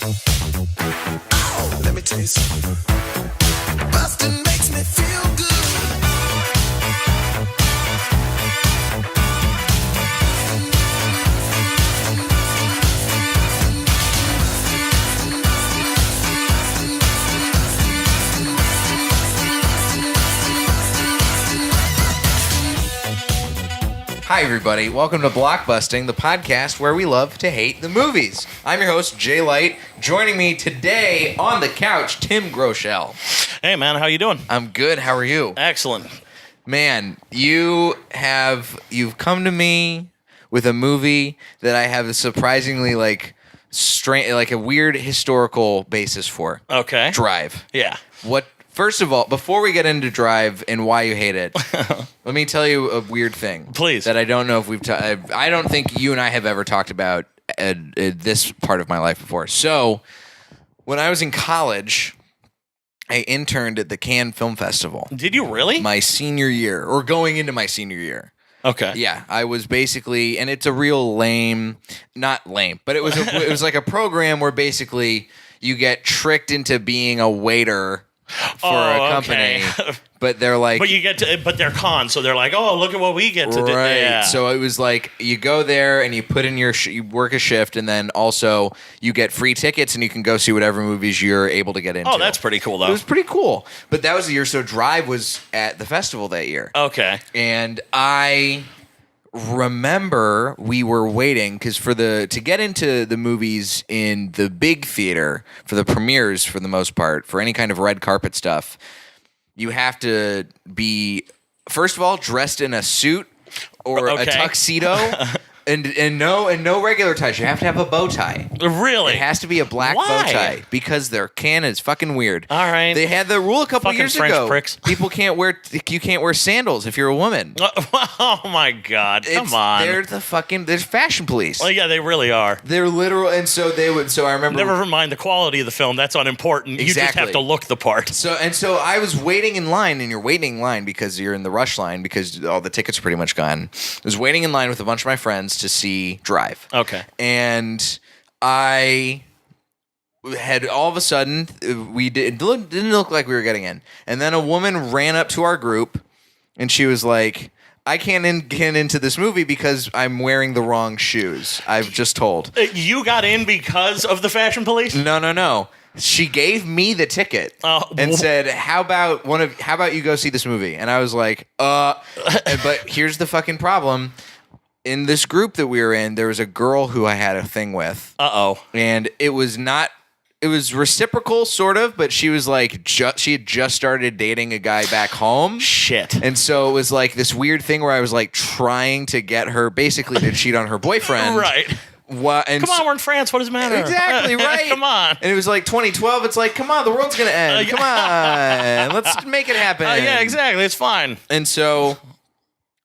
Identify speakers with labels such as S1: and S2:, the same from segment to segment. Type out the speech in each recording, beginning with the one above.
S1: Oh, let me tell you something. Busting makes me feel good.
S2: Hi, everybody. Welcome to Blockbusting, the podcast where we love to hate the movies. I'm your host, Jay Light. Joining me today on the couch, Tim Groeschel.
S3: Hey, man. How you doing?
S2: I'm good. How are you?
S3: Excellent.
S2: Man, you've come to me with a movie that I have a surprisingly strange, a weird historical basis for.
S3: Okay.
S2: Drive.
S3: Yeah.
S2: First of all, before we get into Drive and why you hate it, let me tell you a weird thing.
S3: Please.
S2: That I don't know if I don't think you and I have ever talked about this part of my life before. So, when I was in college, I interned at the Cannes Film Festival.
S3: Did you really?
S2: My senior year, or going into my senior year.
S3: Okay.
S2: Yeah, I was basically, and it's a real not lame, but it was like a program where basically you get tricked into being a waiter for a company, but they're like,
S3: but they're cons, so they're like, oh, look at what we get to do.
S2: Right.
S3: Yeah.
S2: So it was like you go there and you put in you work a shift, and then also you get free tickets and you can go see whatever movies you're able to get into.
S3: Oh, that's pretty cool, though.
S2: It was pretty cool. But that was the year. So Drive was at the festival that year.
S3: Okay.
S2: And I remember we were waiting because to get into the movies in the big theater for the premieres, for the most part, for any kind of red carpet stuff, you have to be, first of all, dressed in a suit or a tuxedo. And no regular ties. You have to have a bow tie.
S3: Really?
S2: It has to be a black bow tie because their canon is fucking weird.
S3: All right.
S2: They had the rule a couple
S3: Fucking
S2: years
S3: French
S2: ago.
S3: pricks.
S2: You can't wear sandals if you're a woman.
S3: Oh my God! Come on.
S2: They're they're fashion police.
S3: Well, yeah, they really are.
S2: They're literal, and so they would. So I remember.
S3: Never mind the quality of the film. That's unimportant.
S2: Exactly.
S3: You just have to look the part.
S2: So I was waiting in line, and you're waiting in line because you're in the rush line because all the tickets are pretty much gone. I was waiting in line with a bunch of my friends to see Drive.
S3: Okay.
S2: And I had all of a sudden it didn't look like we were getting in, and then a woman ran up to our group, and she was like, I can't get into this movie because I'm wearing the wrong shoes. I've just told.
S3: You got in because of the fashion police?
S2: No. She gave me the ticket and said, "How about you go see this movie?" And I was like, But here's the fucking problem. In this group that we were in, there was a girl who I had a thing with. And it was reciprocal, sort of, but she was like, she had just started dating a guy back home.
S3: Shit.
S2: And so it was like this weird thing where I was like trying to get her basically to cheat on her boyfriend.
S3: Right. Come on, we're in France. What does it matter?
S2: Exactly, right.
S3: Come on.
S2: And it was like 2012. It's like, come on, the world's going to end. Come on. Let's make it happen.
S3: Yeah, exactly. It's fine.
S2: And so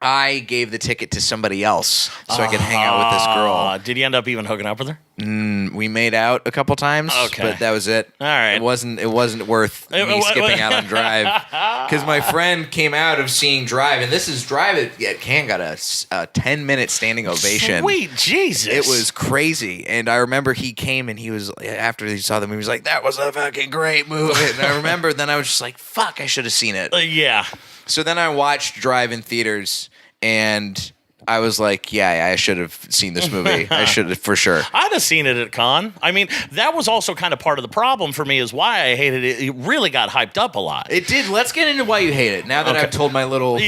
S2: I gave the ticket to somebody else so I could hang out with this girl.
S3: Did you end up even hooking up with her?
S2: We made out a couple times, but that was it.
S3: All right.
S2: It wasn't worth me skipping out on Drive because my friend came out of seeing Drive, and this is Drive at Cannes got a 10-minute standing ovation.
S3: Sweet Jesus.
S2: It was crazy. And I remember he came and he was, after he saw the movie, he was like, that was a fucking great movie. And I remember then I was just like, fuck, I should have seen it.
S3: Yeah.
S2: So then I watched Drive in theaters, and I was like, yeah, I should have seen this movie. I should have, for sure.
S3: I'd have seen it at Cannes. I mean, that was also kind of part of the problem for me is why I hated it. It really got hyped up a lot.
S2: It did. Let's get into why you hate it. Now that I've told my little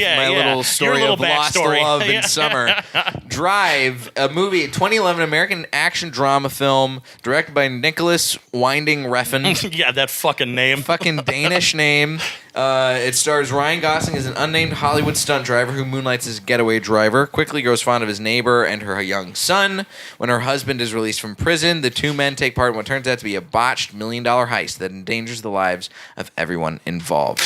S2: story of lost love in summer. Drive, a movie, 2011 American action drama film directed by Nicholas Winding Refn.
S3: Yeah, that fucking name.
S2: Fucking Danish name. It stars Ryan Gosling as an unnamed Hollywood stunt driver who moonlights as a getaway driver, quickly grows fond of his neighbor and her young son. When her husband is released from prison, the two men take part in what turns out to be a botched $1 million heist that endangers the lives of everyone involved.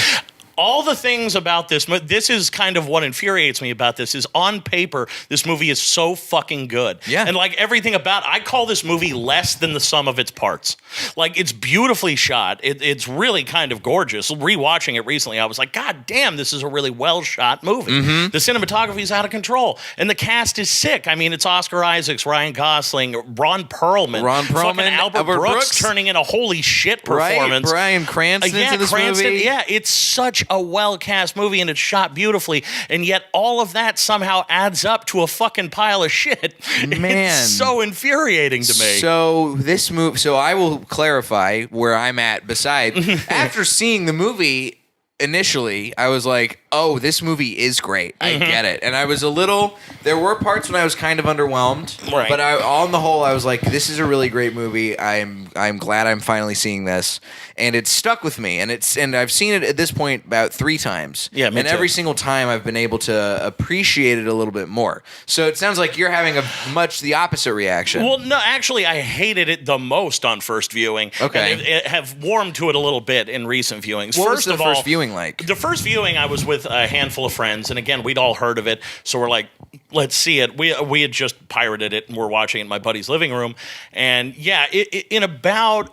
S3: all the things about this is kind of what infuriates me about this is on paper this movie is so fucking good.
S2: Yeah.
S3: And like everything about I call this movie less than the sum of its parts. Like it's beautifully shot. It's really kind of gorgeous. Rewatching it recently, I was like, God damn, this is a really well shot movie.
S2: Mm-hmm.
S3: The cinematography is out of control. And the cast is sick. I mean, it's Oscar Isaacs, Ryan Gosling, Ron Perlman, fucking Albert Brooks turning in a holy shit performance.
S2: Right, Bryan Cranston's in this movie.
S3: Yeah, it's such a well-cast movie and it's shot beautifully, and yet all of that somehow adds up to a fucking pile of shit.
S2: Man.
S3: It's so infuriating to me.
S2: So I will clarify where I'm at beside. After seeing the movie initially, I was like, oh, this movie is great. I get it. And I was there were parts when I was kind of underwhelmed.
S3: Right.
S2: But on the whole, I was like, this is a really great movie. I'm glad I'm finally seeing this. And it's stuck with me. And I've seen it at this point about 3 times.
S3: Yeah, me
S2: and
S3: too.
S2: every single time I've been able to appreciate it a little bit more. So it sounds like you're having much the opposite reaction.
S3: Well, no, actually, I hated it the most on first viewing.
S2: Okay.
S3: And I have warmed to it a little bit in recent viewings.
S2: What was the first viewing like?
S3: The first viewing, I was with a handful of friends, and again, we'd all heard of it, so we're like, let's see it. We had just pirated it, and we're watching it in my buddy's living room, and yeah, in about.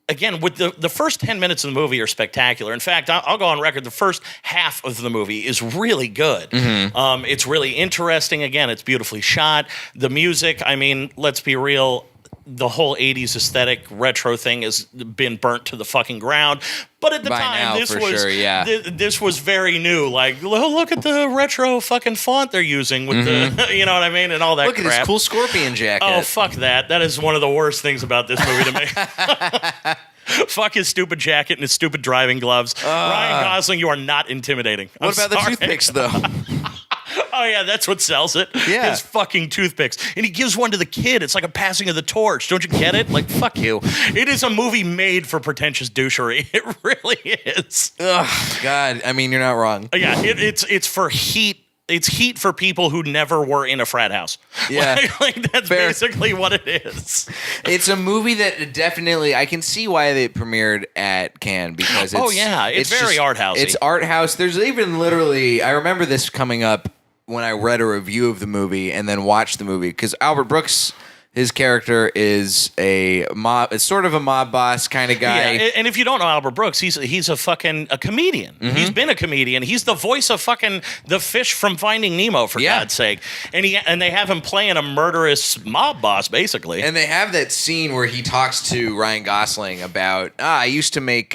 S3: Again, with the first 10 minutes of the movie are spectacular. In fact, I'll go on record, the first half of the movie is really good. Mm-hmm. It's really interesting. Again, it's beautifully shot. The music, I mean, let's be real, the whole 80s aesthetic retro thing has been burnt to the fucking ground. But at the time, this was very new. Like, look at the retro fucking font they're using with the, you know what I mean, and all that
S2: Look
S3: crap.
S2: at this cool scorpion jacket.
S3: Oh, fuck that. That is one of the worst things about this movie to me. Fuck his stupid jacket and his stupid driving gloves. Ryan Gosling, you are not intimidating.
S2: What about the toothpicks, though?
S3: Oh, yeah, that's what sells it.
S2: Yeah.
S3: His fucking toothpicks. And he gives one to the kid. It's like a passing of the torch. Don't you get it? Like, fuck you. It is a movie made for pretentious douchery. It really is.
S2: Ugh, God. I mean, you're not wrong.
S3: Yeah, it's for heat. It's heat for people who never were in a frat house.
S2: Yeah.
S3: Like that's
S2: Fair.
S3: basically what it is.
S2: It's a movie that definitely, I can see why they premiered at Cannes because
S3: it's very art housey.
S2: It's art house. There's even literally, I remember this coming up when I read a review of the movie and then watched the movie because Albert Brooks, his character is it's sort of a mob boss kind of guy.
S3: Yeah, and if you don't know Albert Brooks, he's a fucking comedian. Mm-hmm. He's been a comedian. He's the voice of fucking the fish from Finding Nemo, for God's sake. And they have him playing a murderous mob boss, basically.
S2: And they have that scene where he talks to Ryan Gosling about, I used to make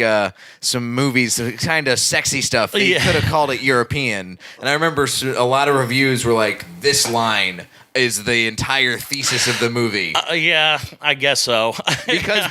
S2: some movies, kind of sexy stuff. They could have called it European. And I remember a lot of reviews were like, this line is the entire thesis of the movie.
S3: Yeah, I guess so.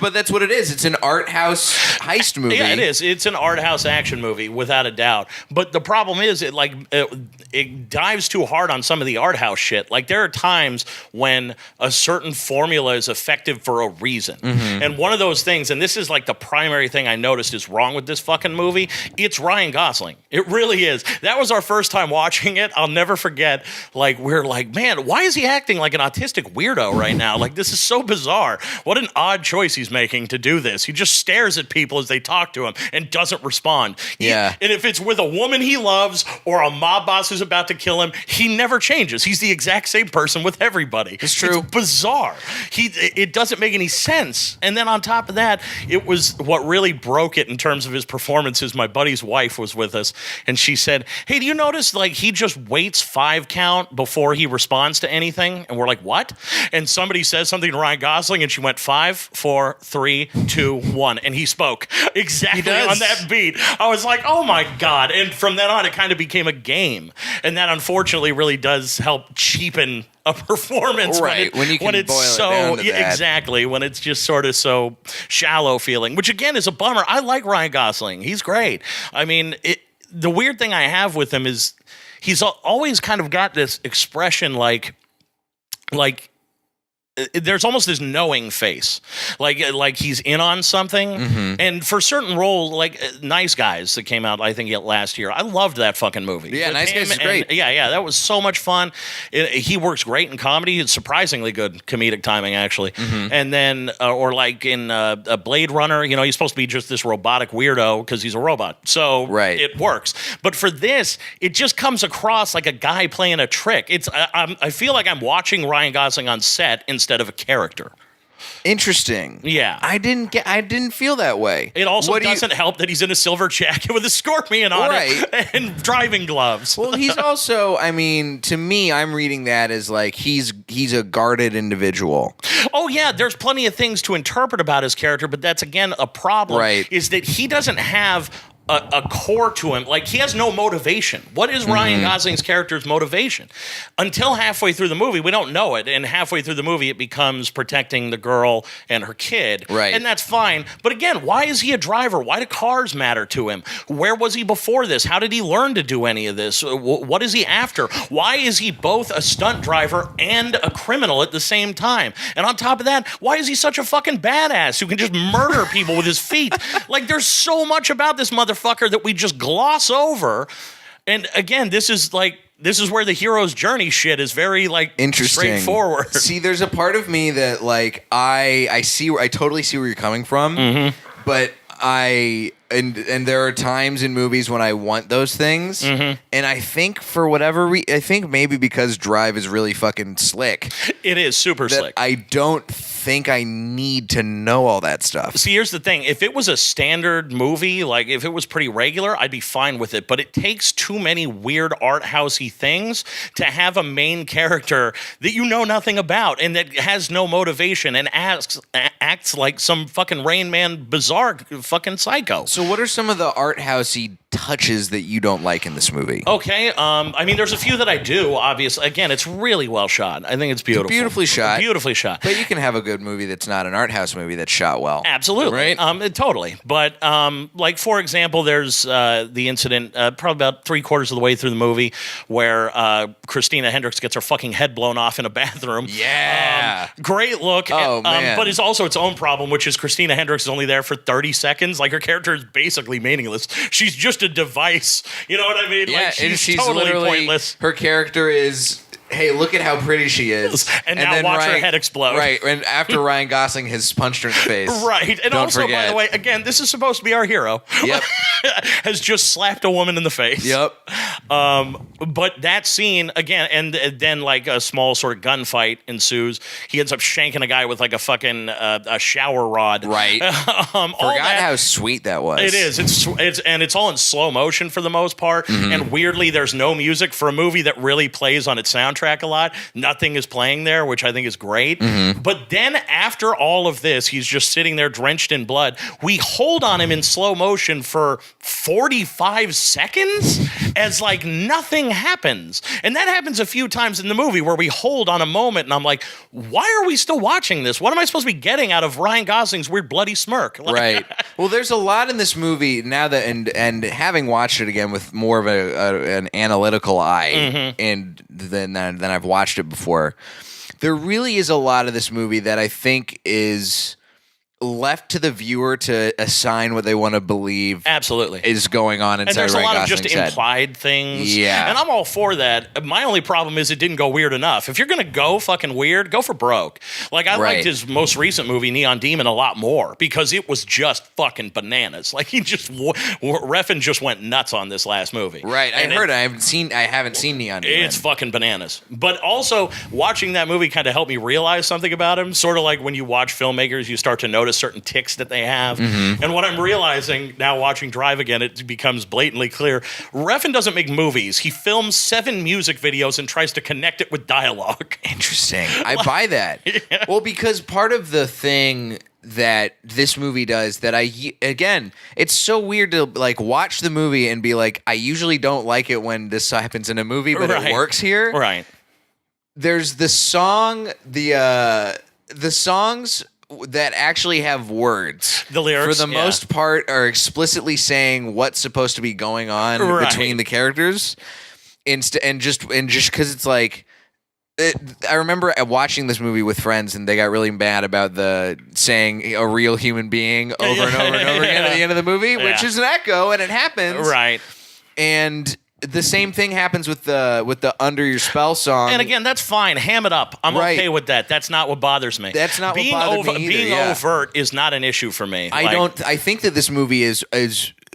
S2: But that's what it is. It's an art house heist movie.
S3: Yeah, it is. It's an art house action movie, without a doubt. But the problem is, it dives too hard on some of the art house shit. Like, there are times when a certain formula is effective for a reason. Mm-hmm. And one of those things, and this is like the primary thing I noticed is wrong with this fucking movie, it's Ryan Gosling. It really is. That was our first time watching it. I'll never forget. Like, we're like, man, why is he acting like an autistic weirdo right now? Like, this is so bizarre. What an odd choice he's making to do this. He just stares at people as they talk to him and doesn't respond. And if it's with a woman he loves or a mob boss who's about to kill him, he never changes. He's the exact same person with everybody.
S2: It's true.
S3: It's bizarre. It doesn't make any sense. And then on top of that, it was what really broke it in terms of his performances. My buddy's wife was with us, and she said, hey, do you notice, like, he just waits 5 count before he responds to anything? And we're like, what? And somebody says something to Ryan Gosling, and she went 5, 4, 3, 2, 1, and he spoke exactly on that beat. I was like, oh my God. And from then on, it kind of became a game. And that unfortunately really does help cheapen a performance,
S2: right? When you can boil it down to that.
S3: Exactly, when it's just sort of so shallow feeling, which again is a bummer. I like Ryan Gosling; he's great. I mean, the weird thing I have with him is he's always kind of got this expression like there's almost this knowing face, like he's in on something. And for certain roles, like Nice Guys that came out, I think last year, I loved that fucking movie.
S2: Yeah,
S3: With
S2: Nice Guys is great.
S3: Yeah, that was so much fun. He works great in comedy. It's surprisingly good comedic timing, actually. And then, or like in a Blade Runner, he's supposed to be just this robotic weirdo because he's a robot, so it works. But for this, it just comes across like a guy playing a trick. I feel like I'm watching Ryan Gosling on set instead of a character.
S2: Interesting.
S3: Yeah.
S2: I didn't feel that way.
S3: It also doesn't help that he's in a silver jacket with a scorpion on it and driving gloves.
S2: Well, he's also, to me, I'm reading that as like he's a guarded individual.
S3: Oh, yeah, there's plenty of things to interpret about his character, but that's, again, a problem, is that he doesn't have a core to him. Like, he has no motivation. What is Ryan Gosling's character's motivation? Until halfway through the movie, we don't know it. And halfway through the movie, it becomes protecting the girl and her kid.
S2: Right.
S3: And that's fine. But again, why is he a driver? Why do cars matter to him? Where was he before this? How did he learn to do any of this? What is he after? Why is he both a stunt driver and a criminal at the same time? And on top of that, why is he such a fucking badass who can just murder people with his feet? Like, there's so much about this motherfucker that we just gloss over. And again, this is where the hero's journey shit is very
S2: interesting,
S3: straightforward.
S2: See, there's a part of me that I totally see where you're coming from, but and there are times in movies when I want those things, and I think for whatever I think maybe because Drive is really fucking slick.
S3: It is super slick.
S2: I don't think I need to know all that stuff.
S3: See, here's the thing. If it was a standard movie, like if it was pretty regular, I'd be fine with it. But it takes too many weird art housey things to have a main character that you know nothing about and that has no motivation and acts like some fucking Rain Man bizarre fucking psycho.
S2: So what are some of the art housey touches that you don't like in this movie?
S3: Okay, there's a few that I do, obviously. Again, it's really well shot. I think it's beautiful.
S2: Beautifully shot.
S3: Beautifully shot.
S2: But you can have a good movie that's not an art house movie that's shot well.
S3: Absolutely.
S2: Right?
S3: Totally. But, for example, there's the incident probably about 3/4 of the way through the movie where Christina Hendricks gets her fucking head blown off in a bathroom.
S2: Yeah.
S3: Great look.
S2: Oh, man.
S3: But it's also its own problem, which is Christina Hendricks is only there for 30 seconds. Like, her character is basically meaningless. She's just a device. You know what I mean?
S2: Yeah,
S3: she's totally pointless.
S2: Her character is, hey, look at how pretty she is.
S3: And now watch her head explode.
S2: Right, and after Ryan Gosling has punched her in the face.
S3: Right, and
S2: Don't
S3: also,
S2: forget.
S3: by the way, again, this is supposed to be our hero.
S2: Yep.
S3: Has just slapped a woman in the face.
S2: Yep.
S3: But that scene, again, and then like a small sort of gunfight ensues. He ends up shanking a guy with like a fucking a shower rod.
S2: Right. Forgot how sweet that was.
S3: It is. It's all in slow motion for the most part. And weirdly, there's no music for a movie that really plays on its soundtrack a lot. Nothing is playing there, which I think is great. But then after all of this, he's just sitting there drenched in blood. We hold on him in slow motion for 45 seconds as like nothing happens. And that happens a few times in the movie where we hold on a moment and I'm like, why are we still watching this? What am I supposed to be getting out of Ryan Gosling's weird bloody smirk?
S2: Right. Well, there's a lot in this movie now that, and having watched it again with more of an analytical eye and than I've watched it before, there really is a lot of this movie that I think is left to the viewer to assign what they want to believe
S3: absolutely
S2: is going on inside.
S3: And there's
S2: Ryan
S3: a lot
S2: Gosling's
S3: of just
S2: head.
S3: implied things.
S2: Yeah.
S3: And I'm all for that. My only problem is it didn't go weird enough. If you're going to go fucking weird, go for broke. Like, I liked his most recent movie, Neon Demon, a lot more because it was just fucking bananas. Like, he just, Refn just went nuts on this last movie.
S2: Right.
S3: And
S2: I haven't seen Neon Demon.
S3: It's fucking bananas. But also, watching that movie kind of helped me realize something about him. Sort of like when you watch filmmakers, you start to notice certain ticks that they have. And what I'm realizing now watching Drive again, it becomes blatantly clear. Refn doesn't make movies. He films 7 music videos and tries to connect it with dialogue.
S2: Interesting. I buy that. Yeah. Well, because part of the thing that this movie does that again, it's so weird to like watch the movie and be like, I usually don't like it when this happens in a movie, but it works here.
S3: Right.
S2: There's the song, the songs that actually have words.
S3: The lyrics,
S2: for the most part, are explicitly saying what's supposed to be going on between the characters, and just because it's like I remember watching this movie with friends, and they got really mad about the saying a real human being over and over and over again at the end of the movie, which is an echo, and it happens.
S3: Right.
S2: And the same thing happens with the Under Your Spell song.
S3: And again, that's fine. Ham it up. I'm okay with that. That's not what bothers me.
S2: That's not what bothers me either.
S3: Being overt is not an issue for me.
S2: I think that this movie is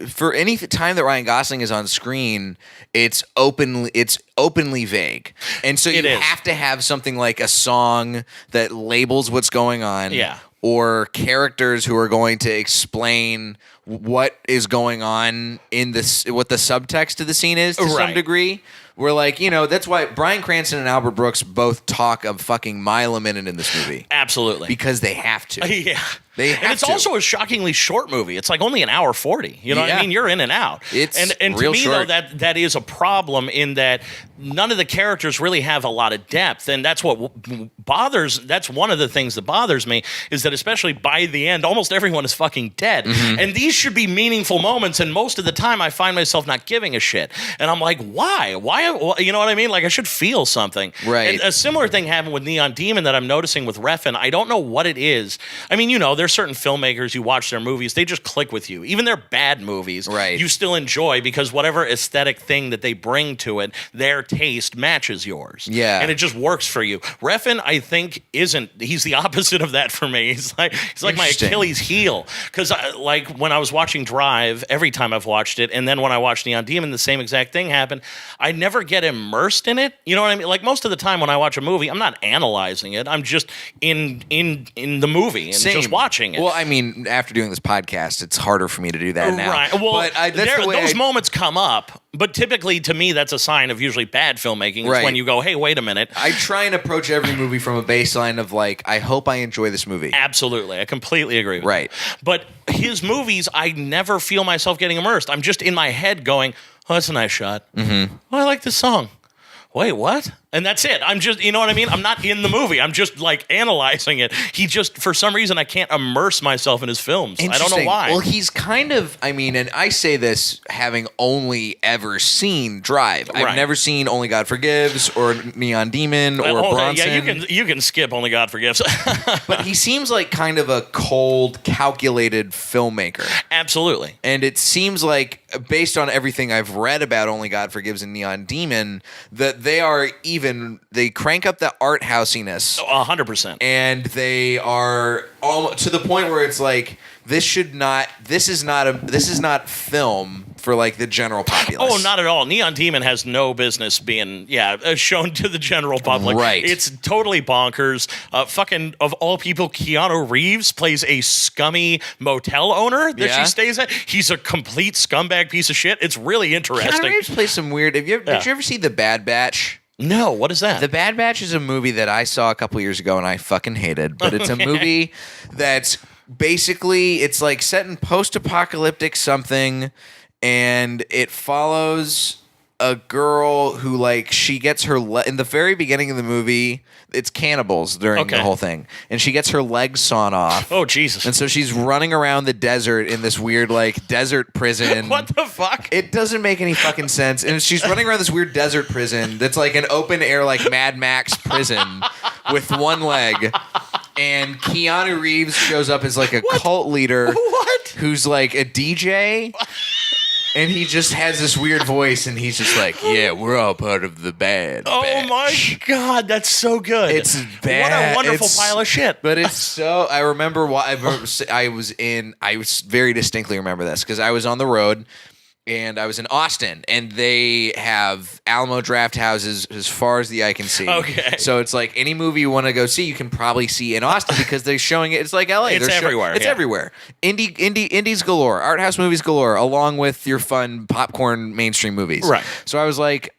S2: for any time that Ryan Gosling is on screen, it's openly vague. And so you have to have something like a song that labels what's going on.
S3: Yeah.
S2: Or characters who are going to explain what is going on in this, what the subtext of the scene is to some degree. We're like, that's why Bryan Cranston and Albert Brooks both talk a fucking mile a minute in this movie.
S3: Absolutely.
S2: Because they have to.
S3: Yeah.
S2: They have
S3: and it's also a shockingly short movie. It's like only an hour 40. You know what I mean? You're in and out.
S2: It's
S3: and
S2: real
S3: to me,
S2: short.
S3: though, that is a problem in that none of the characters really have a lot of depth. And that's what that's one of the things that bothers me, is that especially by the end, almost everyone is fucking dead. Mm-hmm. And these should be meaningful moments. And most of the time I find myself not giving a shit. And I'm like, why? You know what I mean? Like, I should feel something.
S2: Right.
S3: And a similar thing happened with Neon Demon that I'm noticing with Refn. I don't know what it is. I mean, there's certain filmmakers, you watch their movies, they just click with you. Even their bad movies, you still enjoy because whatever aesthetic thing that they bring to it, their taste matches yours.
S2: Yeah.
S3: And it just works for you. Refn, I think, he's the opposite of that for me. He's like my Achilles heel. Because like when I was watching Drive, every time I've watched it, and then when I watched Neon Demon, the same exact thing happened. I never get immersed in it. You know what I mean? Like most of the time when I watch a movie, I'm not analyzing it. I'm just in the movie and just watching it.
S2: Well, I mean, after doing this podcast, it's harder for me to do that now.
S3: Right. Well,
S2: but those
S3: moments come up, but typically to me that's a sign of usually bad filmmaking. It's when you go, hey, wait a minute.
S2: I try and approach every movie from a baseline of like, I hope I enjoy this movie.
S3: Absolutely. I completely agree with you. But his movies, I never feel myself getting immersed. I'm just in my head going, oh, that's a nice shot. Mm-hmm. Oh, I like this song. Wait, what? And that's it. I'm just, you know what I mean? I'm not in the movie. I'm just like analyzing it. For some reason, I can't immerse myself in his films. I don't know why.
S2: Well, he's kind of, and I say this having only ever seen Drive. I've never seen Only God Forgives or Neon Demon or Bronson.
S3: Yeah, you can skip Only God Forgives.
S2: But he seems like kind of a cold, calculated filmmaker.
S3: Absolutely.
S2: And it seems like, based on everything I've read about Only God Forgives and Neon Demon, that they crank up the art housiness
S3: 100%,
S2: and they are to the point where it's like this is not film for like the general populace.
S3: Oh, not at all. Neon Demon has no business being shown to the general public.
S2: Right.
S3: It's totally bonkers. Fucking of all people, Keanu Reeves plays a scummy motel owner that she stays at. He's a complete scumbag piece of shit. It's really interesting.
S2: Keanu Reeves plays some weird. Did you ever see The Bad Batch?
S3: No, what is that?
S2: The Bad Batch is a movie that I saw a couple years ago and I fucking hated. But it's a movie that's basically, it's like set in post-apocalyptic something, and it follows a girl who, like, she gets her in the very beginning of the movie, it's cannibals during the whole thing, and she gets her legs sawn off.
S3: Oh, Jesus.
S2: And so she's running around the desert in this weird, like, desert prison.
S3: What the fuck?
S2: It doesn't make any fucking sense. And she's running around this weird desert prison that's like an open air, like Mad Max prison with one leg. And Keanu Reeves shows up as like a cult leader who's like a DJ. And he just has this weird voice, and he's just like, yeah, we're all part of the bad batch.
S3: Oh, my God. That's so good.
S2: It's bad.
S3: What a wonderful pile of shit.
S2: But it's so... I remember... I very distinctly remember this, because I was on the road, and I was in Austin, and they have Alamo draft houses as far as the eye can see.
S3: Okay.
S2: So it's like any movie you want to go see, you can probably see in Austin because they're showing it. It's like LA.
S3: It's everywhere.
S2: It's everywhere. Indies galore, art house movies galore, along with your fun popcorn mainstream movies.
S3: Right.
S2: So I was like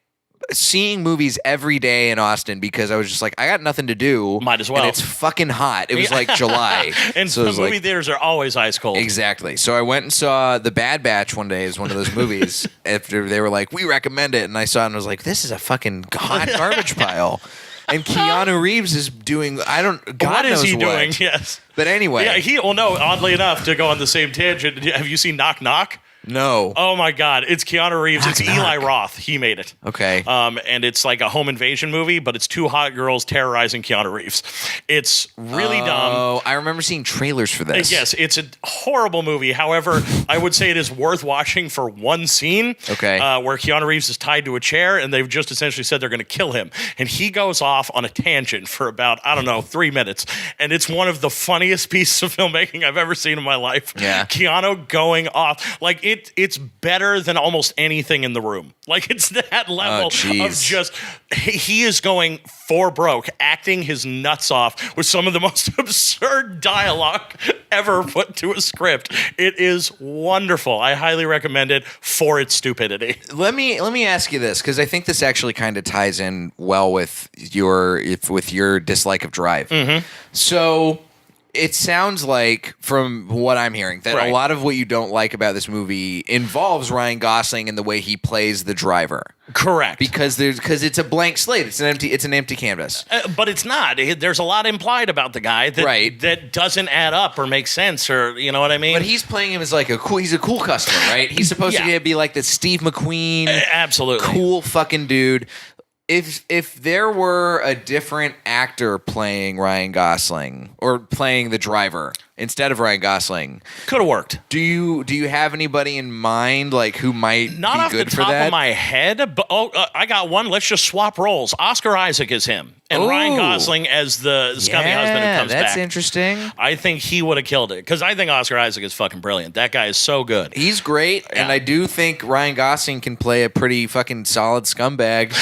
S2: seeing movies every day in Austin because I was just like, I got nothing to do.
S3: Might as well.
S2: And it's fucking hot. It was like July.
S3: And so the movie theaters are always ice cold.
S2: Exactly. So I went and saw The Bad Batch one day as one of those movies after they were like, we recommend it. And I saw it and I was like, this is a fucking hot garbage pile. And Keanu Reeves is doing, God
S3: what
S2: knows
S3: is he
S2: what.
S3: doing? Yes.
S2: But anyway.
S3: Yeah, oddly enough, to go on the same tangent, have you seen Knock Knock?
S2: No.
S3: Oh my God, it's Keanu Reeves. It's
S2: Knock,
S3: Eli
S2: knock.
S3: Roth. He made it.
S2: Okay.
S3: And it's like a home invasion movie, but it's two hot girls terrorizing Keanu Reeves. It's really dumb.
S2: Oh, I remember seeing trailers for this.
S3: Yes, it's a horrible movie. However, I would say it is worth watching for one scene.
S2: Okay.
S3: Where Keanu Reeves is tied to a chair, and they've just essentially said they're going to kill him, and he goes off on a tangent for about 3 minutes, and it's one of the funniest pieces of filmmaking I've ever seen in my life.
S2: Yeah.
S3: Keanu going off like it's better than almost anything in the room. Like it's that level of
S2: jeez.
S3: just he is going for broke, acting his nuts off with some of the most absurd dialogue ever put to a script. It is wonderful. I highly recommend it for its stupidity.
S2: Let me ask you this, because I think this actually kind of ties in well with your dislike of Drive.
S3: Mm-hmm.
S2: So it sounds like, from what I'm hearing, that
S3: Right.
S2: a lot of what you don't like about this movie involves Ryan Gosling and the way he plays the driver.
S3: Correct.
S2: Because it's a blank slate. It's an empty canvas.
S3: But it's not. There's a lot implied about the guy that
S2: Right.
S3: that doesn't add up or make sense, or you know what I mean?
S2: But he's playing him as like he's a cool customer, right? He's supposed
S3: Yeah.
S2: to be like the Steve McQueen,
S3: Absolutely.
S2: cool fucking dude. If there were a different actor playing Ryan Gosling or playing the driver instead of Ryan Gosling,
S3: Could have worked.
S2: do you have anybody in mind, like, who might
S3: Not
S2: be
S3: off the
S2: good for
S3: top
S2: that?
S3: of my head, but I got one. Let's just swap roles. Oscar Isaac is him, and Ryan
S2: Ooh.
S3: Gosling as the scummy husband who comes
S2: that's
S3: back.
S2: interesting.
S3: I think he would have killed it because I think Oscar Isaac is fucking brilliant. That guy is so good.
S2: He's great, and
S3: Yeah.
S2: I do think Ryan Gosling can play a pretty fucking solid scumbag.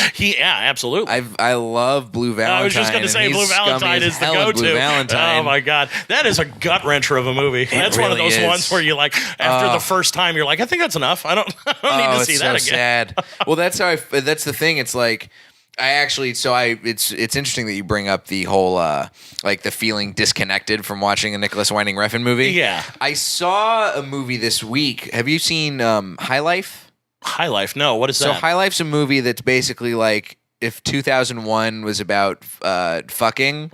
S3: Absolutely.
S2: I love Blue Valentine.
S3: I was just going to
S2: and
S3: say
S2: he's
S3: Blue
S2: scummy
S3: Valentine
S2: as
S3: is the
S2: hell in
S3: go-to.
S2: Blue Valentine.
S3: Oh my God, that is a gut wrencher of a movie. That's one of
S2: really
S3: those
S2: is.
S3: ones where you like after the first time you're like, I think that's enough. I don't need to see
S2: it's
S3: that
S2: so
S3: again.
S2: sad. Well, that's the thing. It's like it's interesting that you bring up the whole like the feeling disconnected from watching a Nicholas Winding Refn movie.
S3: Yeah.
S2: I saw a movie this week. Have you seen High Life?
S3: High Life? No, what is
S2: So
S3: that?
S2: High Life's a movie that's basically like if 2001 was about fucking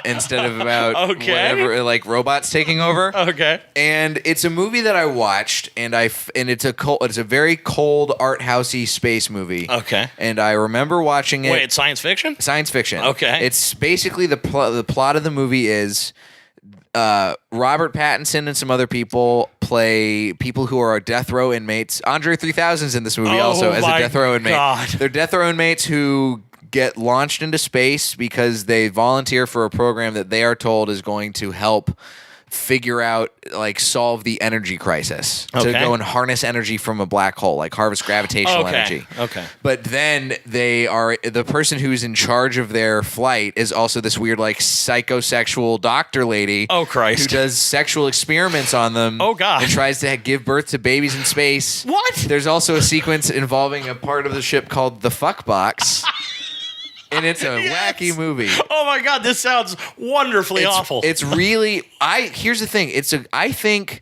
S2: instead of about
S3: Okay.
S2: whatever, like robots taking over.
S3: Okay.
S2: And it's a movie that I watched, and it's a very cold art housey space movie.
S3: Okay.
S2: And I remember watching it.
S3: Wait, it's science fiction?
S2: Science fiction.
S3: Okay.
S2: It's basically the plot of the movie is Robert Pattinson and some other people play people who are death row inmates. Andre 3000's in this movie
S3: Oh
S2: also as a
S3: my
S2: death row inmate.
S3: God.
S2: They're death row inmates who get launched into space because they volunteer for a program that they are told is going to help figure out, like, solve the energy crisis, to
S3: Okay.
S2: go and harness energy from a black hole, like harvest gravitational energy.
S3: Okay.
S2: But then the person who's in charge of their flight is also this weird, like, psychosexual doctor lady.
S3: Oh, Christ.
S2: Who does sexual experiments on them.
S3: Oh, God.
S2: And tries to give birth to babies in space.
S3: What?
S2: There's also a sequence involving a part of the ship called the fuck box. And it's a
S3: Yes.
S2: wacky movie.
S3: Oh my God, this sounds wonderfully awful.
S2: It's really here's the thing. I think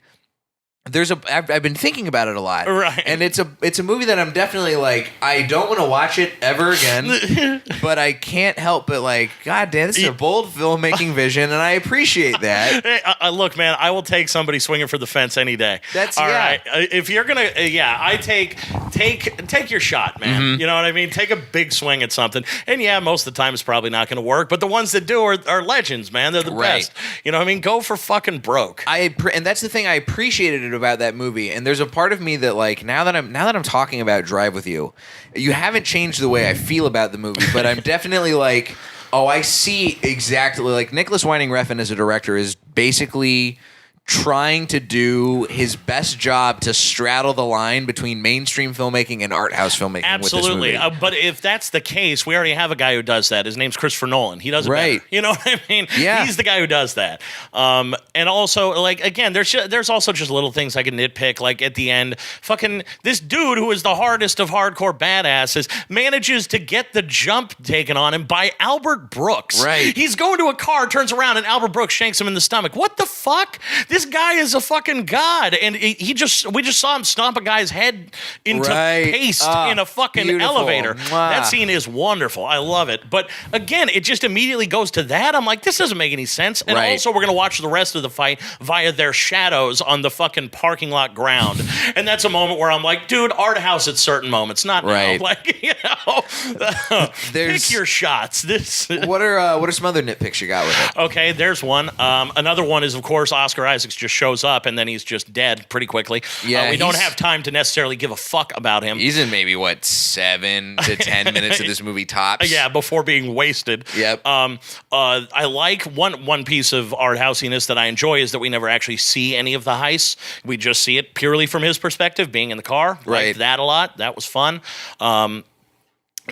S2: I've been thinking about it a lot.
S3: Right.
S2: And it's a movie that I'm definitely like, I don't want to watch it ever again, but I can't help but like, God damn, this is a bold filmmaking vision, and I appreciate that.
S3: Hey, look, man, I will take somebody swinging for the fence any day.
S2: That's-
S3: all
S2: yeah.
S3: right. If you're gonna, I take your shot, man.
S2: Mm-hmm.
S3: You know what I mean? Take a big swing at something, and yeah, most of the time it's probably not going to work. But the ones that do are legends, man. They're the
S2: Right.
S3: best. You know what I mean? Go for fucking broke.
S2: And that's the thing, I appreciated it about that movie. And there's a part of me that, like, now that I'm talking about Drive with you haven't changed the way I feel about the movie, but I'm definitely like, oh, I see exactly, like, Nicholas Winding Refn as a director is basically trying to do his best job to straddle the line between mainstream filmmaking and art house filmmaking.
S3: Absolutely.
S2: With this movie.
S3: But if that's the case, we already have a guy who does that. His name's Christopher Nolan. He does it
S2: Right.
S3: better. You know what I mean?
S2: Yeah.
S3: He's the guy who does that. And also, like, again, there's also just little things I can nitpick. Like, at the end, fucking this dude who is the hardest of hardcore badasses manages to get the jump taken on him by Albert Brooks.
S2: Right.
S3: He's going to a car, turns around, and Albert Brooks shanks him in the stomach. What the fuck? This guy is a fucking god, and we just saw him stomp a guy's head into paste in a fucking
S2: beautiful.
S3: elevator.
S2: Mwah.
S3: That scene is wonderful. I love it. But again, it just immediately goes to that. I'm like, this doesn't make any sense. And also, we're gonna watch the rest of the fight via their shadows on the fucking parking lot ground, and that's a moment where I'm like, dude, art house at certain moments, not now. Like, you know, pick your shots. This.
S2: What are some other nitpicks you got with it?
S3: Okay, there's one. Another one is, of course, Oscar Isaacs just shows up and then he's just dead pretty quickly.
S2: Yeah,
S3: we don't have time to necessarily give a fuck about him.
S2: He's in maybe 7 to 10 minutes of this movie tops.
S3: Yeah, before being wasted.
S2: Yep.
S3: I like one piece of art housiness that I enjoy is that we never actually see any of the heists. We just see it purely from his perspective, being in the car.
S2: Right.
S3: Liked that a lot. That was fun.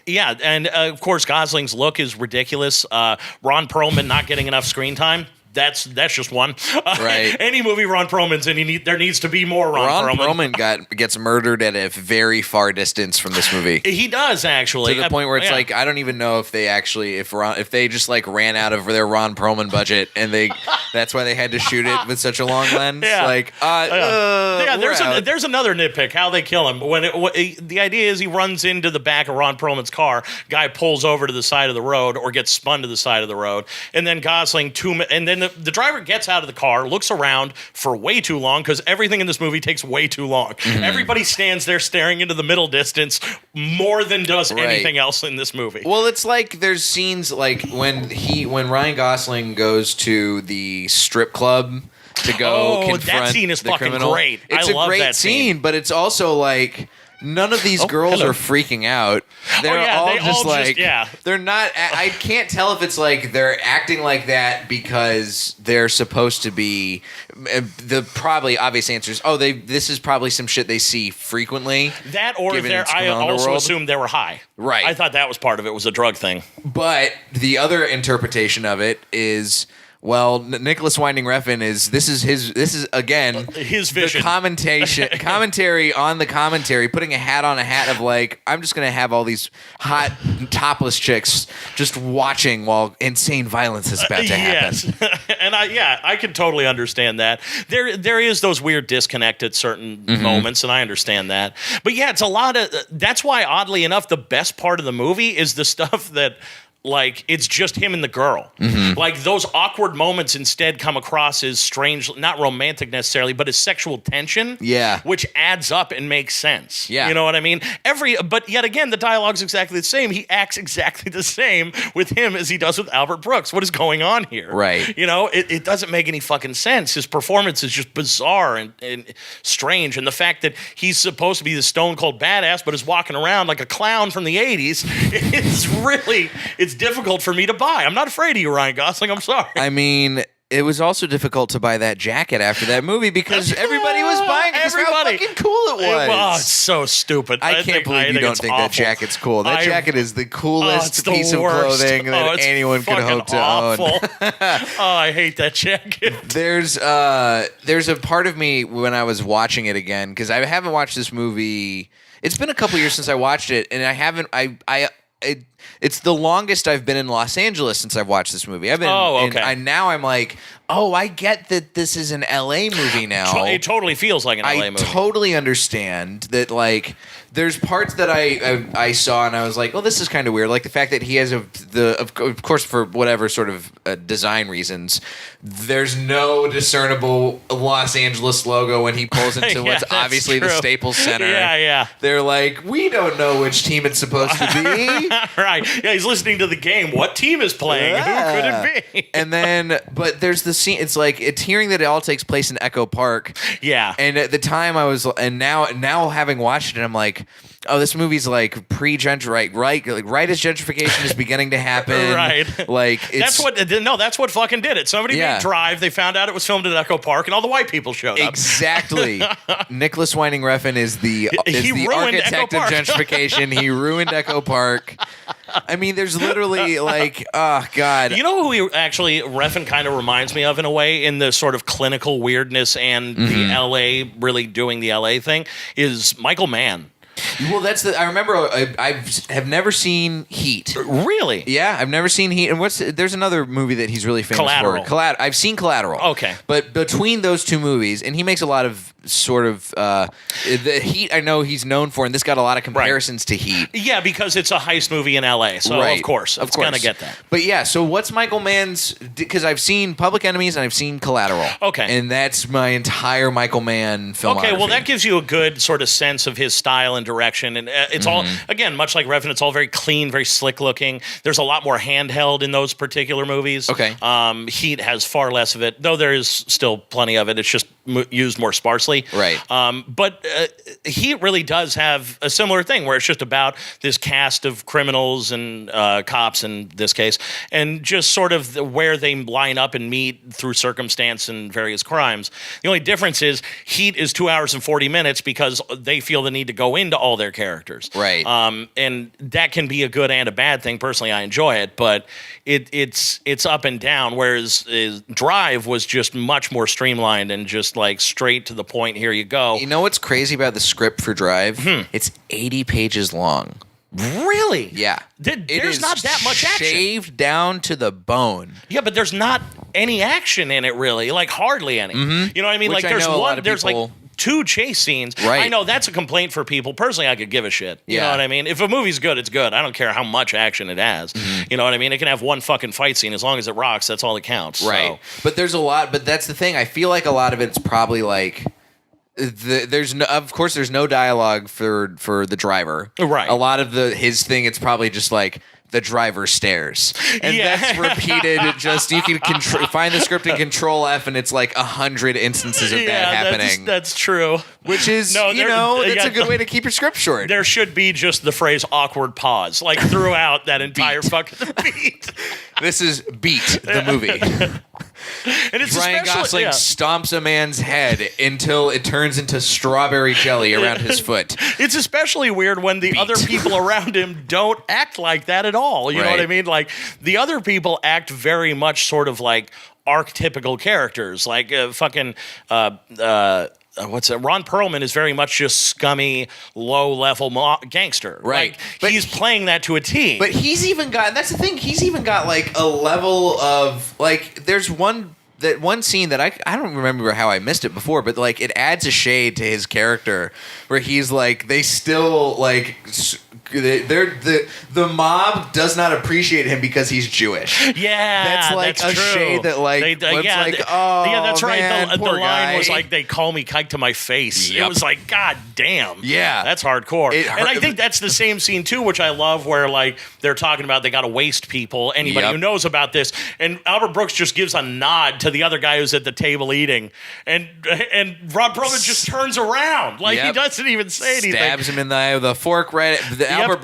S3: Yeah, and of course, Gosling's look is ridiculous. Ron Perlman not getting enough screen time. That's just one.
S2: Right.
S3: Any movie Ron Perlman's in, there needs to be more Ron Perlman.
S2: Perlman gets murdered at a very far distance from this movie.
S3: He does, actually.
S2: To the point where it's like, I don't even know if they actually, if they just like ran out of their Ron Perlman budget and that's why they had to shoot it with such a long lens.
S3: Yeah.
S2: Like,
S3: there's another nitpick, how they kill him. The idea is he runs into the back of Ron Perlman's car, guy pulls over to the side of the road or gets spun to the side of the road, and then Gosling, and then the driver gets out of the car, looks around for way too long, because everything in this movie takes way too long. Mm-hmm. Everybody stands there staring into the middle distance more than does anything else in this movie.
S2: Well, it's like there's scenes like when Ryan Gosling goes to the strip club to go confront
S3: that scene is
S2: the
S3: fucking
S2: criminal.
S3: great.
S2: It's
S3: I love
S2: a great
S3: that scene,
S2: but it's also like none of these girls are freaking out. They're all just they're not. I can't tell if it's like they're acting like that because they're supposed to be. The probably obvious answer is, this is probably some shit they see frequently.
S3: That or I also assumed they were high.
S2: Right.
S3: I thought that was part of it, was a drug thing.
S2: But the other interpretation of it is, well, Nicholas Winding Refn this is again
S3: his vision.
S2: The commentary on the commentary, putting a hat on a hat of like, I'm just gonna have all these hot topless chicks just watching while insane violence is about to happen.
S3: Yes. And I can totally understand that. There is those weird disconnect at certain moments, and I understand that. But yeah, it's a lot of that's why, oddly enough, the best part of the movie is the stuff that, like, it's just him and the girl. Mm-hmm. Like, those awkward moments instead come across as strange, not romantic necessarily, but as sexual tension.
S2: Yeah.
S3: Which adds up and makes sense.
S2: Yeah.
S3: You know what I mean? But yet again, the dialogue's exactly the same. He acts exactly the same with him as he does with Albert Brooks. What is going on here?
S2: Right.
S3: You know, it doesn't make any fucking sense. His performance is just bizarre and strange. And the fact that he's supposed to be the stone cold badass, but is walking around like a clown from the 80s, it's difficult for me to buy. I'm not afraid of you, Ryan Gosling. I'm sorry.
S2: I mean, it was also difficult to buy that jacket after that movie because everybody was buying it. Everybody. How fucking cool it was.
S3: Oh, it's so stupid.
S2: I can't believe you don't think that jacket's cool. That jacket is the coolest piece of clothing that anyone could hope to own.
S3: I hate that jacket.
S2: There's a part of me when I was watching it again, because I haven't watched this movie. It's been a couple years since I watched it, and I haven't. It's the longest I've been in Los Angeles since I've watched this movie. I've been. Now I'm like, I get that this is an LA movie now.
S3: It totally feels like an LA movie.
S2: I totally understand that. Like, there's parts that I saw and I was like, this is kind of weird. Like the fact that he has of course, for whatever sort of design reasons, there's no discernible Los Angeles logo when he pulls into what's obviously the Staples Center.
S3: Yeah.
S2: They're like, we don't know which team it's supposed to be.
S3: Right. Yeah, he's listening to the game. What team is playing? Yeah. Who could it be?
S2: And then, but there's the scene. It's like, it's hearing that it all takes place in Echo Park.
S3: Yeah.
S2: And at the time I was, and now having watched it, I'm like, this movie's like pre-gentrification, right as gentrification is beginning to happen.
S3: Right.
S2: Like,
S3: that's what fucking did it. Somebody made Drive. They found out it was filmed at Echo Park, and all the white people showed up.
S2: Exactly. Nicholas Winding Refn is the architect of gentrification. He ruined Echo Park. I mean, there's literally like, oh God.
S3: You know who Refn kind of reminds me of in a way, in the sort of clinical weirdness and the LA, really doing the LA thing, is Michael Mann.
S2: Well, that's the. I remember have never seen Heat.
S3: Really?
S2: Yeah, I've never seen Heat. And there's another movie that he's really famous
S3: Collateral.
S2: for. I've seen Collateral.
S3: Okay.
S2: But between those two movies, and he makes a lot of sort of the Heat. I know he's known for, and this got a lot of comparisons to Heat.
S3: Yeah, because it's a heist movie in L.A. So of course, it's gonna get that.
S2: But yeah, so what's Michael Mann's? Because I've seen Public Enemies and I've seen Collateral.
S3: Okay.
S2: And that's my entire Michael Mann filmography.
S3: Okay, well, that gives you a good sort of sense of his style and direction. And it's all, again, much like Revenant, it's all very clean, very slick looking. There's a lot more handheld in those particular movies.
S2: Okay.
S3: Heat has far less of it, though there is still plenty of it. It's just used more sparsely.
S2: Right.
S3: But Heat really does have a similar thing where it's just about this cast of criminals and cops in this case, and just sort of where they line up and meet through circumstance and various crimes. The only difference is Heat is 2 hours and 40 minutes because they feel the need to go into all their characters.
S2: Right.
S3: And that can be a good and a bad thing. Personally, I enjoy it, but it's up and down, whereas Drive was just much more streamlined and just like straight to the point. Here you go.
S2: You know what's crazy about the script for Drive? It's 80 pages long.
S3: Really?
S2: Yeah.
S3: There's not that much action.
S2: Shaved down to the bone.
S3: Yeah, but there's not any action in it, really. Like, hardly any. You know what I mean?
S2: Which
S3: like,
S2: I
S3: there's
S2: know a lot of
S3: there's like
S2: people-
S3: 2 chase scenes.
S2: Right.
S3: I know that's a complaint for people. Personally, I could give a shit. You
S2: Yeah.
S3: know what I mean? If a movie's good, it's good. I don't care how much action it has. You know what I mean? It can have one fucking fight scene. As long as it rocks, that's all that counts.
S2: Right.
S3: So.
S2: But there's a lot, but that's the thing. I feel like a lot of it's probably like there's no dialogue for the driver.
S3: Right.
S2: A lot of his thing, it's probably just like the driver stares, and
S3: Yeah.
S2: that's repeated. Just you can find the script and Control F, and it's like 100 instances of that happening.
S3: That's true.
S2: Which is, it's a good way to keep your script short.
S3: There should be just the phrase awkward pause, like throughout that entire fucking beat.
S2: This is Beat, the movie.
S3: And it's
S2: Ryan
S3: especially-
S2: Gosling stomps a man's head until it turns into strawberry jelly around his foot.
S3: It's especially weird when the other people around him don't act like that at all. You know what I
S2: Right.
S3: mean? Like, the other people act very much sort of like archetypical characters. Like, what's that? Ron Perlman is very much just scummy, low-level gangster.
S2: Right.
S3: Like,
S2: But
S3: he's playing that to a T.
S2: But he's even got, and that's the thing, he's even got like a level of, like, there's one scene that I don't remember how I missed it before, but like it adds a shade to his character where he's like, they still like, the mob does not appreciate him because he's Jewish.
S3: Yeah,
S2: that's like a
S3: true.
S2: shade that like,
S3: yeah, that's right.
S2: Man,
S3: The
S2: poor
S3: line
S2: guy.
S3: was like, "They call me kike to my face." It
S2: Yep.
S3: was like, God damn.
S2: Yeah.
S3: that's hardcore.
S2: It
S3: and I
S2: hurt-
S3: think that's the same scene too, which I love, where like they're talking about they got to waste people. Anybody
S2: Yep.
S3: who knows about this, and Albert Brooks just gives a nod to the other guy who's at the table eating, and Rob Perlman just turns around, like he
S2: Yep.
S3: doesn't even say anything.
S2: Stabs him in the eye with a fork right at Albert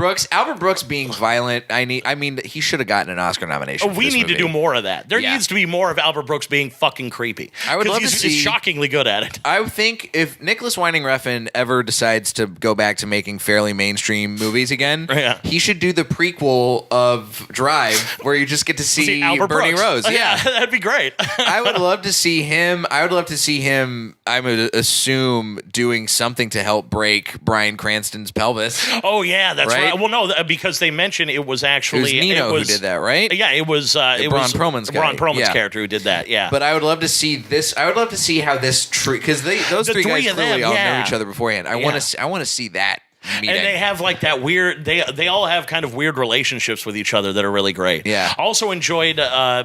S2: Brooks being violent. I mean, he should have gotten an Oscar nomination.
S3: We need to do more of that. There
S2: Yeah.
S3: needs to be more of Albert Brooks being fucking creepy.
S2: I would
S3: 'Cause
S2: love to
S3: he's
S2: see-
S3: shockingly good at it.
S2: I think if Nicholas Winding Refn ever decides to go back to making fairly mainstream movies again,
S3: Yeah.
S2: he should do the prequel of Drive, where you just get to see
S3: Albert
S2: Bernie
S3: Brooks.
S2: Rose. Yeah,
S3: that'd be great.
S2: I would love to see him. I would assume doing something to help break Bryan Cranston's pelvis.
S3: Oh yeah, that's
S2: Right?
S3: right. Well, no, because they mentioned it was
S2: It
S3: actually
S2: was Nino who did that, right?
S3: Yeah, it was. It
S2: Ron
S3: was
S2: Perlman's guy.
S3: Ron Perlman's
S2: Yeah.
S3: character who did that. Yeah,
S2: But I would love to see this. I would love to see how this tree, because those
S3: The
S2: three guys
S3: three of
S2: clearly
S3: them,
S2: all
S3: yeah.
S2: know each other beforehand. I want to see that meeting.
S3: and they have like that weird. They all have kind of weird relationships with each other that are really great.
S2: Yeah.
S3: Also enjoyed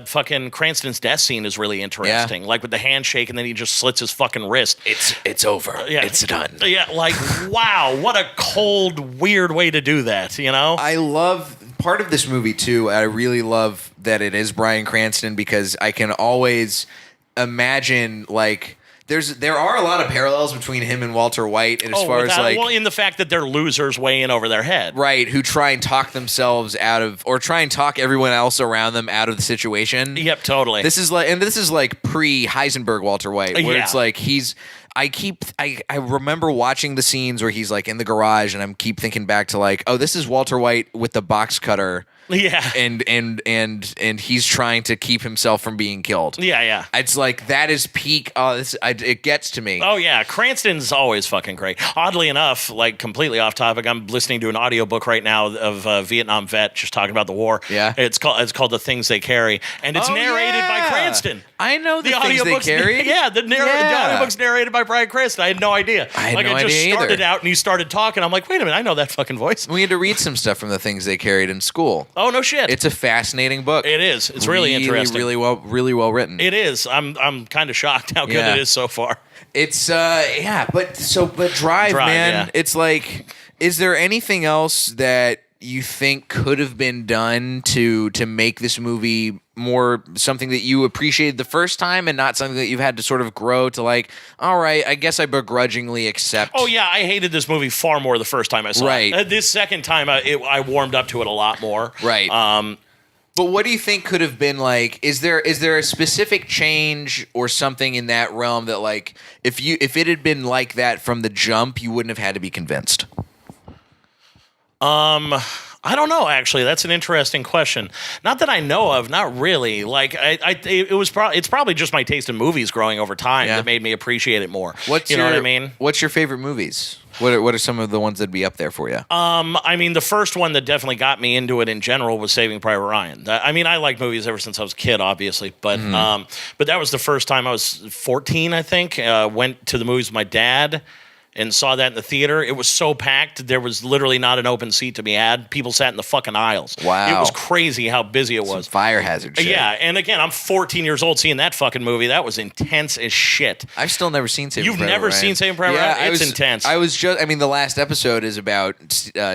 S3: fucking Cranston's death scene is really interesting. Like with the handshake and then he just slits his fucking wrist.
S2: It's over.
S3: Yeah.
S2: It's done.
S3: Yeah, like wow, what a cold, weird way to do that. You know.
S2: I love part of this movie too. I really love that it is Bryan Cranston, because I can always imagine like there are a lot of parallels between him and Walter White, and as far as like
S3: in the fact that they're losers way in over their head.
S2: right, who try and talk themselves out of, or try and talk everyone else around them out of the situation.
S3: Yep, totally.
S2: This is like pre Heisenberg Walter White, where
S3: Yeah.
S2: it's like I remember watching the scenes where he's like in the garage, and I'm keep thinking back to like, oh, this is Walter White with the box cutter
S3: Yeah.
S2: and he's trying to keep himself from being killed.
S3: Yeah.
S2: It's like that is peak. It gets to me.
S3: Oh yeah, Cranston's always fucking great. Oddly enough, like completely off topic, I'm listening to an audiobook right now of a Vietnam vet just talking about the war.
S2: Yeah.
S3: It's called The Things They Carry, and it's narrated by Cranston.
S2: I know the things they carry.
S3: Yeah, the audiobook's narrated by Bryan Cranston. I had no idea.
S2: I
S3: just started
S2: either.
S3: out and he started talking. I'm like, wait a minute, I know that fucking voice.
S2: We had to read some stuff from the things they carried in school.
S3: Oh no shit.
S2: It's a fascinating book.
S3: It is. It's really interesting.
S2: Really well written.
S3: It is. I'm kind of shocked how good it is so far.
S2: It's but Drive, man.
S3: Yeah.
S2: It's like, is there anything else that you think could have been done to make this movie more something that you appreciated the first time and not something that you've had to sort of grow to, like, all right, I guess I begrudgingly accept?
S3: Oh yeah, I hated this movie far more the first time I saw it. This second time I warmed up to it a lot more.
S2: Right. But what do you think could have been, like, is there a specific change or something in that realm that, like, if it had been like that from the jump, you wouldn't have had to be convinced?
S3: I don't know, actually. That's an interesting question. Not that I know of, not really. Like, it's probably just my taste in movies growing over time that made me appreciate it more. What I mean?
S2: What's your favorite movies? What are some of the ones that'd be up there for you?
S3: I mean, the first one that definitely got me into it in general was Saving Private Ryan. I mean, I like movies ever since I was a kid, obviously, but that was the first time. I was 14, I think. Went to the movies with my dad and saw that in the theater. It was so packed, there was literally not an open seat to be had. People sat in the fucking aisles.
S2: Wow.
S3: It was crazy how busy it was.
S2: Some fire hazard shit.
S3: Yeah, and again, I'm 14 years old seeing that fucking movie. That was intense as shit.
S2: I've still never seen Saving Private Ryan.
S3: You've never seen Saving Private Ryan? It's intense.
S2: The last episode is about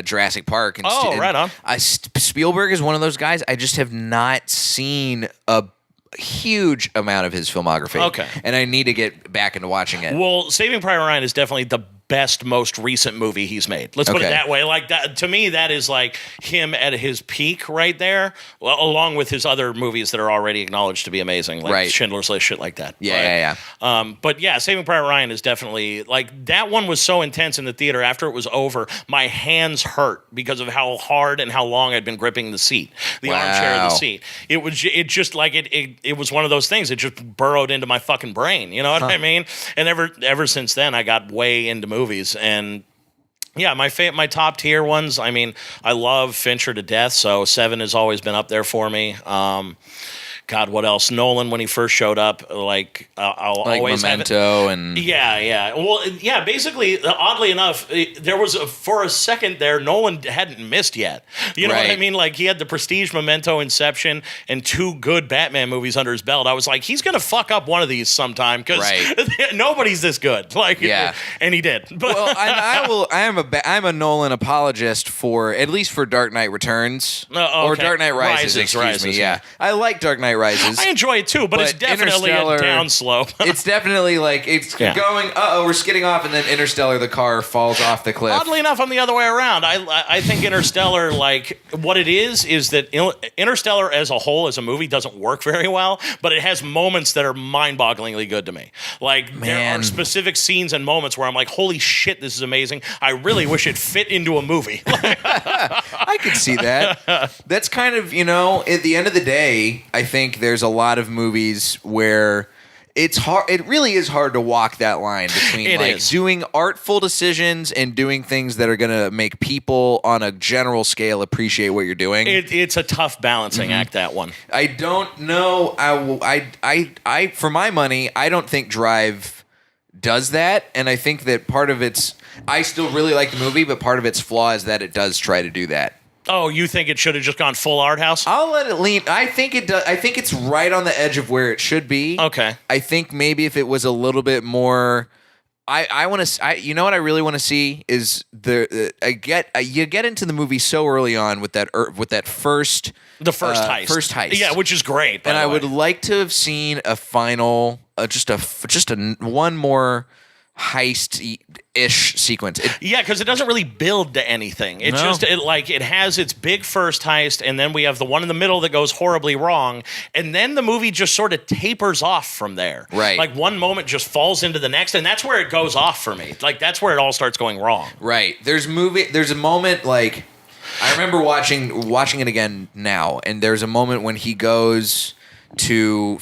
S2: Jurassic Park.
S3: Right on.
S2: Spielberg is one of those guys. I just have not seen a huge amount of his filmography.
S3: Okay.
S2: And I need to get back into watching it.
S3: Well, Saving Private Ryan is definitely the best, most recent movie he's made. Let's put it that way. Like that, to me, that is like him at his peak right there, well, along with his other movies that are already acknowledged to be amazing, like Schindler's List, shit like that.
S2: Yeah.
S3: But yeah, Saving Private Ryan is definitely, like, that one was so intense in the theater. After it was over, my hands hurt because of how hard and how long I'd been gripping the seat, the armchair of the seat. It was one of those things. It just burrowed into my fucking brain. You know what I mean? And ever since then, I got way into movies. And yeah, my top tier ones, I mean, I love Fincher to death, so Seven has always been up there for me. God, what else? Nolan, when he first showed up, like, I'll
S2: like
S3: always
S2: Memento
S3: have it.
S2: and
S3: Yeah. Well, yeah, basically, oddly enough, there was, for a second there, Nolan hadn't missed yet. You know what I mean? Like, he had The Prestige, Memento, Inception, and 2 good Batman movies under his belt. I was like, he's going to fuck up one of these sometime, because nobody's this good. Like, and he did. But
S2: well, I'm a Nolan apologist at least for Dark Knight Returns or Dark Knight Rises. Excuse me. Yeah, I like Dark Knight Rises.
S3: I enjoy it too, but it's definitely a down slope.
S2: It's definitely like it's going, we're skidding off, and then Interstellar, the car falls off the cliff.
S3: Oddly enough, I'm the other way around. I think Interstellar, like, what it is that Interstellar as a whole, as a movie, doesn't work very well, but it has moments that are mind-bogglingly good to me. Like, there are specific scenes and moments where I'm like, holy shit, this is amazing. I really wish it fit into a movie.
S2: I could see that. That's kind of, at the end of the day, I think there's a lot of movies where it's hard. It really is hard to walk that line between doing artful decisions and doing things that are going to make people on a general scale appreciate what you're doing.
S3: It's a tough balancing act, that one.
S2: I don't know. I for my money, I don't think Drive does that, and I think that part of I still really like the movie, but part of its flaw is that it does try to do that.
S3: Oh, you think it should have just gone full art house?
S2: I'll let it lean. I think it does. I think it's right on the edge of where it should be.
S3: Okay.
S2: I think maybe if it was a little bit more, I want to. You know what I really want to see is you get into the movie so early on with that first
S3: heist.
S2: First heist.
S3: Yeah, which is great.
S2: And I would like to have seen a final, just one more heist-ish sequence.
S3: Because it doesn't really build to anything. It has its big first heist, and then we have the one in the middle that goes horribly wrong, and then the movie just sort of tapers off from there.
S2: Right.
S3: Like, one moment just falls into the next, and that's where it goes off for me. Like, that's where it all starts going wrong.
S2: Right. There's a moment, like, I remember watching it again now, and there's a moment when he goes to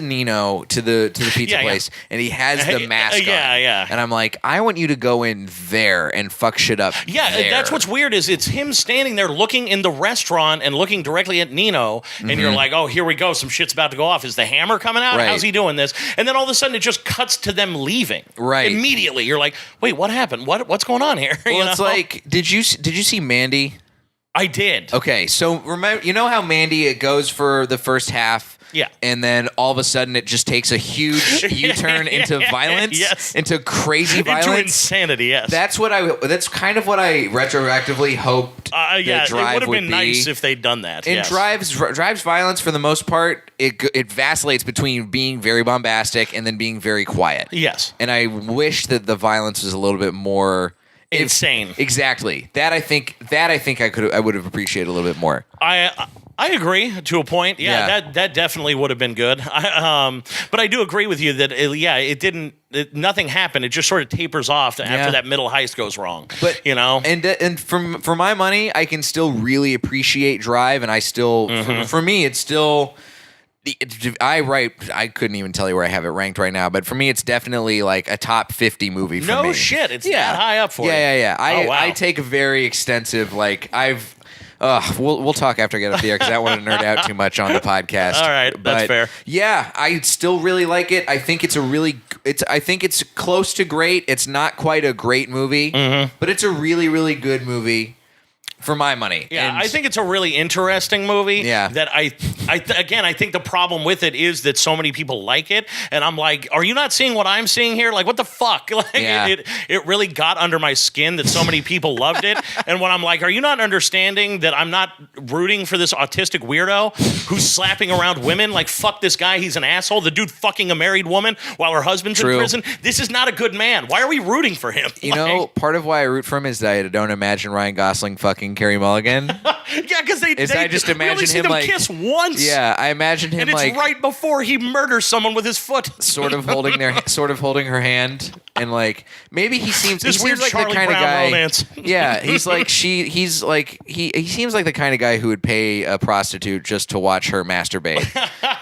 S2: Nino to the pizza place, and he has the mask on.
S3: Yeah.
S2: And I'm like, I want you to go in there and fuck shit up.
S3: Yeah,
S2: there.
S3: that's what's weird is it's him standing there looking in the restaurant and looking directly at Nino, and you're like, oh, here we go, some shit's about to go off. Is the hammer coming out?
S2: Right.
S3: How's he doing this? And then all of a sudden it just cuts to them leaving.
S2: Right.
S3: Immediately, you're like, wait, what happened? What's going on here?
S2: Well, it's like, did you see Mandy?
S3: I did.
S2: Okay, so remember, you know how Mandy, it goes for the first half,
S3: Yeah.
S2: and then all of a sudden it just takes a huge U-turn into violence,
S3: Yes.
S2: into crazy violence,
S3: Into insanity. Yes.
S2: That's kind of what I retroactively hoped.
S3: Yeah,
S2: Drive
S3: it would have
S2: would
S3: been
S2: be.
S3: nice if they'd done that.
S2: And
S3: yes.
S2: Drive's violence, for the most part, it vacillates between being very bombastic and then being very quiet.
S3: Yes.
S2: And I wish that the violence was a little bit more
S3: Insane.
S2: Exactly. That I think I would have appreciated a little bit more.
S3: I agree to a point. Yeah. That definitely would have been good. But I do agree with you that it didn't. Nothing happened. It just sort of tapers off after that middle heist goes wrong.
S2: But and for my money, I can still really appreciate Drive, and I still for me it's still. I couldn't even tell you where I have it ranked right now, but for me, it's definitely like a top 50 movie for me.
S3: No shit, it's that high up for you.
S2: Yeah.
S3: Wow.
S2: I take a very extensive, we'll talk after I get off the air because I don't want to nerd out too much on the podcast.
S3: All right, that's fair.
S2: Yeah, I still really like it. I think I think it's close to great. It's not quite a great movie, but it's a really, really good movie. For my money.
S3: Yeah,
S2: And
S3: I think it's a really interesting movie.
S2: Yeah.
S3: That I think the problem with it is that so many people like it, and I'm like, are you not seeing what I'm seeing here? Like, what the fuck? Like, it really got under my skin that so many people loved it. And when I'm like, are you not understanding that I'm not rooting for this autistic weirdo who's slapping around women? Like, fuck this guy, he's an asshole. The dude fucking a married woman while her husband's in prison. This is not a good man. Why are we rooting for him?
S2: You know, part of why I root for him is that I don't imagine Ryan Gosling fucking Carey Mulligan.
S3: Yeah, because I just
S2: imagine
S3: we only see
S2: him
S3: them
S2: like
S3: kiss once.
S2: Yeah, I imagine him
S3: and it's
S2: like
S3: right before he murders someone with his foot.
S2: sort of holding her hand, and like maybe he seems
S3: Weird
S2: like
S3: Charlie
S2: the kind
S3: Brown
S2: of guy.
S3: romance.
S2: Yeah, he seems like the kind of guy who would pay a prostitute just to watch her masturbate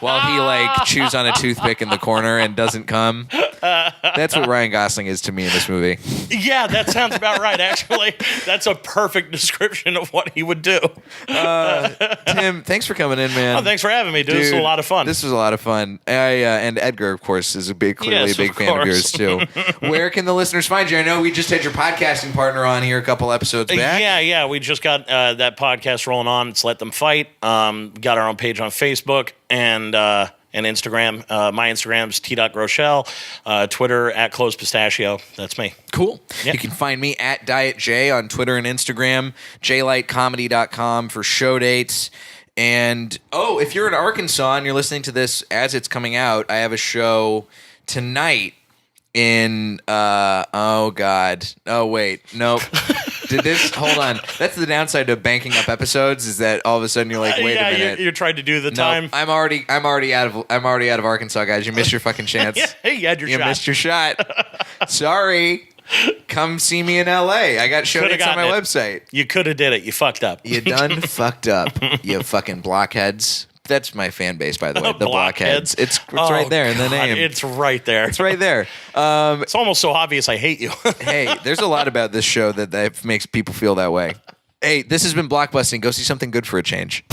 S2: while he like chews on a toothpick in the corner and doesn't come. That's what Ryan Gosling is to me in this movie.
S3: Yeah, that sounds about right. Actually, that's a perfect description of what he would do.
S2: Tim, thanks for coming in, man.
S3: Oh, thanks for having me, dude. This was a lot of fun.
S2: This was a lot of fun. And Edgar, of course, is clearly a big fan of yours too. Where can the listeners find you? I know we just had your podcasting partner on here a couple episodes back.
S3: Yeah. We just got that podcast rolling on. It's Let Them Fight. Got our own page on Facebook and Instagram. My Instagram's t.groeschel. Twitter @closepistachio. That's me.
S2: Cool.
S3: Yep.
S2: You can find me at Diet J on Twitter and Instagram. jlightcomedy.com for show dates. And if you're in Arkansas and you're listening to this as it's coming out, I have a show tonight in hold on. That's the downside of banking up episodes, is that all of a sudden you're like, wait a minute.
S3: You're trying to do the time.
S2: I'm already out of Arkansas, guys. You missed your fucking chance.
S3: You had your shot.
S2: You missed your shot. Sorry. Come see me in LA. I got show dates on my website.
S3: You could have did it. You fucked up.
S2: You done fucked up. You fucking blockheads. That's my fan base, by the way. The blockheads. It's right there in the name.
S3: It's right there.
S2: It's right there.
S3: It's almost so obvious I hate you.
S2: Hey, there's a lot about this show that makes people feel that way. Hey, this has been Blockbusting. Go see something good for a change.